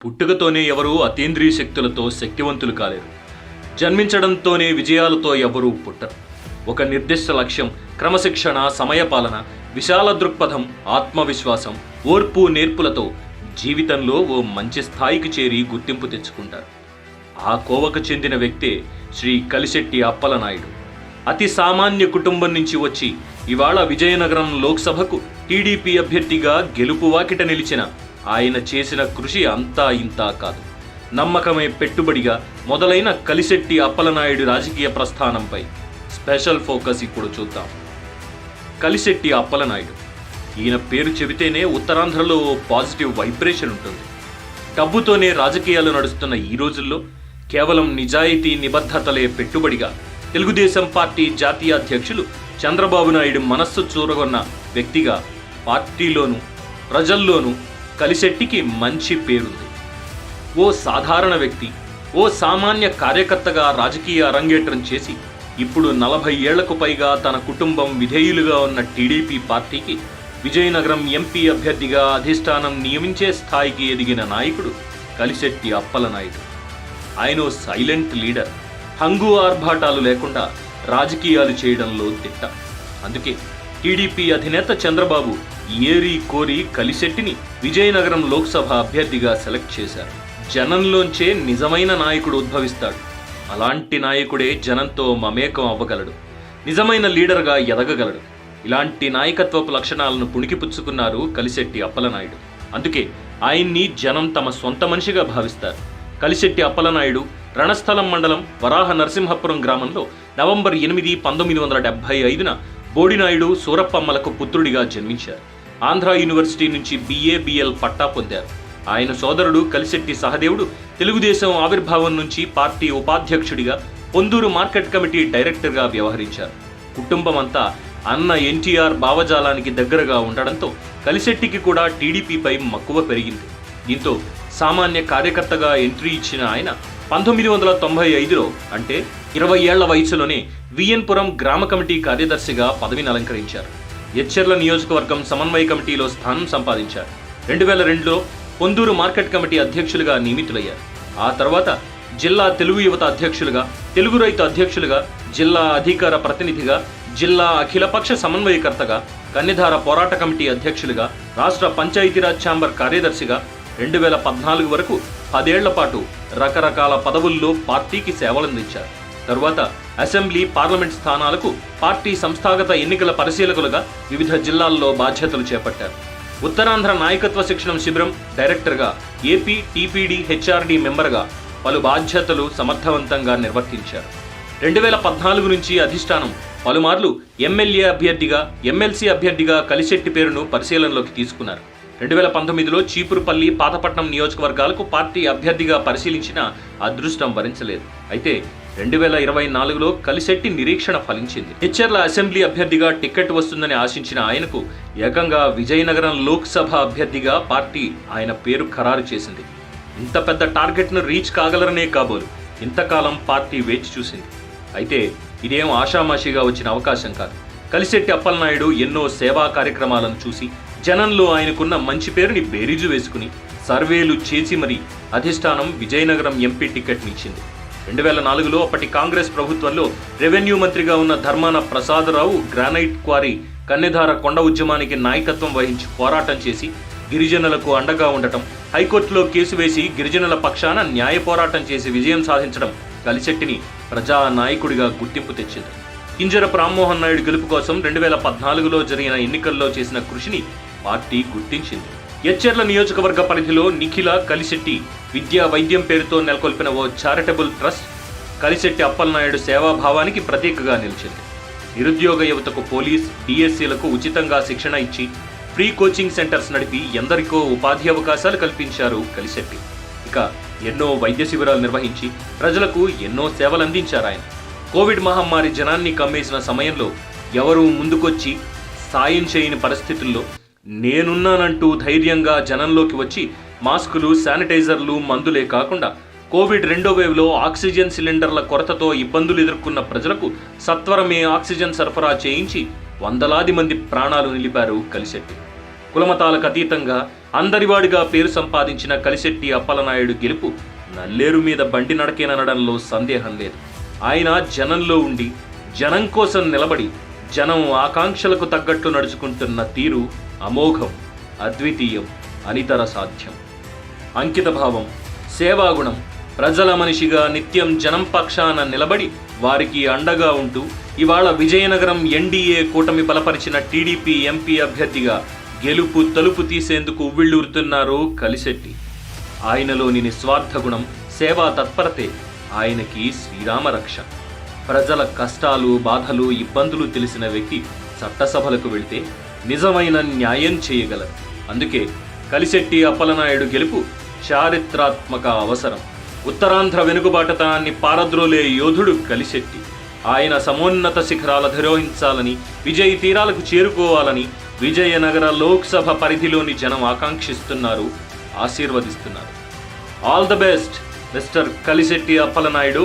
పుట్టుకతోనే ఎవరూ అతీంద్రియ శక్తులతో శక్తివంతులు కాలేరు. జన్మించడంతోనే విజయాలతో ఎవరూ పుట్టరు. ఒక నిర్దిష్ట లక్ష్యం, క్రమశిక్షణ, సమయపాలన, విశాల దృక్పథం, ఆత్మవిశ్వాసం, ఓర్పు, నేర్పులతో జీవితంలో ఓ మంచి స్థాయికి చేరి గుర్తింపు తెచ్చుకుంటారు. ఆ కోవకు చెందిన వ్యక్తే శ్రీ కలిశెట్టి అప్పలనాయుడు. అతి సామాన్య కుటుంబం నుంచి వచ్చి ఇవాళ విజయనగరం లోక్సభకు టీడీపీ అభ్యర్థిగా గెలుపు వాకిట నిలిచిన ఆయన చేసిన కృషి అంతా ఇంతా కాదు. నమ్మకమే పెట్టుబడిగా మొదలైన కలిశెట్టి అప్పలనాయుడు రాజకీయ ప్రస్థానంపై స్పెషల్ ఫోకస్ ఇప్పుడు చూద్దాం. కలిశెట్టి అప్పలనాయుడు. ఈయన పేరు చెబితేనే ఉత్తరాంధ్రలో ఓ పాజిటివ్ వైబ్రేషన్ ఉంటుంది. డబ్బుతోనే రాజకీయాలు నడుస్తున్న ఈ రోజుల్లో కేవలం నిజాయితీ, నిబద్ధతలే పెట్టుబడిగా తెలుగుదేశం పార్టీ జాతీయ అధ్యక్షులు చంద్రబాబు నాయుడు మనస్సు చూరగొన్న వ్యక్తిగా పార్టీలోనూ ప్రజల్లోనూ కలిశెట్టికి మంచి పేరుంది. ఓ సాధారణ వ్యక్తి, ఓ సామాన్య కార్యకర్తగా రాజకీయ అరంగేట్రం చేసి ఇప్పుడు 40 ఏళ్లకు పైగా తన కుటుంబం విధేయులుగా ఉన్న టీడీపీ పార్టీకి విజయనగరం ఎంపీ అభ్యర్థిగా అధిష్టానం నియమించే స్థాయికి ఎదిగిన నాయకుడు కలిశెట్టి అప్పలనాయుడు. ఆయన సైలెంట్ లీడర్. హంగు ఆర్భాటాలు లేకుండా రాజకీయాలు చేయడంలో దిట్ట. అందుకే టీడీపీ అధినేత చంద్రబాబు ఏరి కోరి కలిశెట్టిని విజయనగరం లోక్సభ అభ్యర్థిగా సెలెక్ట్ చేశారు. జనంలోంచే నిజమైన నాయకుడు ఉద్భవిస్తాడు. అలాంటి నాయకుడే జనంతో మమేకం అవ్వగలడు, నిజమైన లీడర్గా ఎదగగలడు. ఇలాంటి నాయకత్వపు లక్షణాలను పుణికిపుచ్చుకున్నారు కలిశెట్టి అప్పలనాయుడు. అందుకే ఆయన్ని జనం తమ సొంత మనిషిగా భావిస్తారు. కలిశెట్టి అప్పలనాయుడు రణస్థలం మండలం వరాహ నరసింహపురం గ్రామంలో నవంబర్ 8, 1975న బోడినాయుడు, సూరప్పమ్మలకు పుత్రుడిగా జన్మించారు. ఆంధ్ర యూనివర్సిటీ నుంచి BA, BL పట్టా పొందారు. ఆయన సోదరుడు కలిశెట్టి సహదేవుడు తెలుగుదేశం ఆవిర్భావం నుంచి పార్టీ ఉపాధ్యక్షుడిగా, పొందూరు మార్కెట్ కమిటీ డైరెక్టర్గా వ్యవహరించారు. కుటుంబం అంతా అన్న NTR భావజాలానికి దగ్గరగా ఉండడంతో కలిశెట్టికి కూడా టీడీపీపై మక్కువ పెరిగింది. దీంతో సామాన్య కార్యకర్తగా ఎంట్రీ ఇచ్చిన ఆయన 1995లో అంటే 20 ఏళ్ల వయసులోనే విఎన్పురం గ్రామ కమిటీ కార్యదర్శిగా పదవిని అలంకరించారు. ఎచ్చెర్ల నియోజకవర్గం సమన్వయ కమిటీలో స్థానం సంపాదించారు. 2002లో పొందూరు మార్కెట్ కమిటీ అధ్యక్షులుగా నియమితులయ్యారు. ఆ తర్వాత జిల్లా తెలుగు యువత అధ్యక్షులుగా, తెలుగు రైతు అధ్యక్షులుగా, జిల్లా అధికార ప్రతినిధిగా, జిల్లా అఖిలపక్ష సమన్వయకర్తగా, కన్యధార పోరాట కమిటీ అధ్యక్షులుగా, రాష్ట్ర పంచాయతీరాజ్ ఛాంబర్ కార్యదర్శిగా 2014 వరకు 10 ఏళ్ల పాటు రకరకాల పదవుల్లో పార్టీకి సేవలందించారు. తరువాత అసెంబ్లీ, పార్లమెంట్ స్థానాలకు పార్టీ సంస్థాగత ఎన్నికల పరిశీలకులుగా వివిధ జిల్లాల్లో బాధ్యతలు చేపట్టారు. ఉత్తరాంధ్ర నాయకత్వ శిక్షణ శిబిరం డైరెక్టర్గా, ఏపీ TPD HRD మెంబర్గా పలు బాధ్యతలు సమర్థవంతంగా నిర్వర్తించారు. 2014 నుంచి అధిష్టానం పలుమార్లు ఎమ్మెల్యే అభ్యర్థిగా, ఎమ్మెల్సీ అభ్యర్థిగా కలిశెట్టి పేరును పరిశీలనలోకి తీసుకున్నారు. 2019లో చీపురుపల్లి, పాతపట్నం నియోజకవర్గాలకు పార్టీ అభ్యర్థిగా పరిశీలించిన అదృష్టం వరించలేదు. అయితే 2024లో కలిశెట్టి నిరీక్షణ ఫలించింది. ఎచ్చెర్ల అసెంబ్లీ అభ్యర్థిగా టికెట్ వస్తుందని ఆశించిన ఆయనకు ఏకంగా విజయనగరం లోక్సభ అభ్యర్థిగా పార్టీ ఆయన పేరు ఖరారు చేసింది. ఇంత పెద్ద టార్గెట్ను రీచ్ కాగలరనే కాబోలు ఇంతకాలం పార్టీ వేచి చూసింది. అయితే ఇదేం ఆషామాషిగా వచ్చిన అవకాశం కాదు. కలిశెట్టి అప్పలనాయుడు ఎన్నో సేవా కార్యక్రమాలను చూసి జనంలో ఆయనకున్న మంచి పేరుని బేరీజు వేసుకుని సర్వేలు చేసి మరీ అధిష్టానం విజయనగరం ఎంపీ టికెట్ని ఇచ్చింది. 2004లో అప్పటి కాంగ్రెస్ ప్రభుత్వంలో రెవెన్యూ మంత్రిగా ఉన్న ధర్మాన ప్రసాదరావు గ్రానైట్ క్వారీ, కన్నెధార కొండ ఉద్యమానికి నాయకత్వం వహించి పోరాటం చేసి గిరిజనులకు అండగా ఉండటం, హైకోర్టులో కేసు వేసి గిరిజనుల పక్షాన న్యాయ పోరాటం చేసి విజయం సాధించడం కలిశెట్టిని ప్రజా నాయకుడిగా గుర్తింపు తెచ్చింది. కింజరపు రామ్మోహన్ నాయుడు గెలుపు కోసం 2014లో జరిగిన ఎన్నికల్లో చేసిన కృషిని పార్టీ గుర్తించింది. ఎచ్చెర్ల నియోజకవర్గ పరిధిలో నిఖిల కలిశెట్టి విద్యా వైద్యం పేరుతో నెలకొల్పిన ఓ చారిటబుల్ ట్రస్ట్ కలిశెట్టి అప్పలనాయుడు సేవాభావానికి ప్రతీకగా నిలిచింది. నిరుద్యోగ యువతకు పోలీస్, DSCలకు ఉచితంగా శిక్షణ ఇచ్చి ఫ్రీ కోచింగ్ సెంటర్స్ నడిపి ఎందరికో ఉపాధి అవకాశాలు కల్పించారు కలిశెట్టి. ఇక ఎన్నో వైద్య శిబిరాలు నిర్వహించి ప్రజలకు ఎన్నో సేవలు అందించారు ఆయన. కోవిడ్ మహమ్మారి జనాన్ని కమ్మేసిన సమయంలో ఎవరూ ముందుకొచ్చి సాయం చేయని పరిస్థితుల్లో నేనున్నానంటూ ధైర్యంగా జనంలోకి వచ్చి మాస్కులు, శానిటైజర్లు, మందులే కాకుండా కోవిడ్ 2వ వేవ్లో ఆక్సిజన్ సిలిండర్ల కొరతతో ఇబ్బందులు ఎదుర్కొన్న ప్రజలకు సత్వరమే ఆక్సిజన్ సరఫరా చేయించి వందలాది మంది ప్రాణాలు నిలిపారు కలిశెట్టి. కులమతాలకు అతీతంగా అందరివాడిగా పేరు సంపాదించిన కలిశెట్టి అప్పలనాయుడు గెలుపు నల్లేరు మీద బండి నడకేననడంలో సందేహం లేదు. ఆయన జనంలో ఉండి జనం కోసం నిలబడి జనం ఆకాంక్షలకు తగ్గట్టు నడుచుకుంటున్న తీరు అమోఘం, అద్వితీయం, అనితర సాధ్యం. అంకితభావం, సేవాగుణం, ప్రజల మనిషిగా నిత్యం జనం పక్షాన నిలబడి వారికి అండగా ఉంటూ ఇవాళ విజయనగరం ఎన్డీఏ కూటమి బలపరిచిన టీడీపీ ఎంపీ అభ్యర్థిగా గెలుపు తలుపు తీసేందుకు ఉవ్విళ్ళూరుతున్నారు కలిశెట్టి. ఆయనలోని నిస్వార్థ గుణం, సేవా తత్పరతే ఆయనకి శ్రీరామరక్ష. ప్రజల కష్టాలు, బాధలు, ఇబ్బందులు తెలిసిన వ్యక్తి చట్టసభలకు వెళితే నిజమైన న్యాయం చేయగలరు. అందుకే కలిశెట్టి అప్పలనాయుడు గెలుపు చారిత్రాత్మక అవసరం. ఉత్తరాంధ్ర వెనుకబాటుతనాన్ని పారద్రోలే యోధుడు కలిశెట్టి. ఆయన సమోన్నత శిఖరాలు అధిరోహించాలని, విజయ తీరాలకు చేరుకోవాలని విజయనగర లోక్సభ పరిధిలోని జనం ఆకాంక్షిస్తున్నారు, ఆశీర్వదిస్తున్నారు. All the best mister Kalisetti Appalanaidu.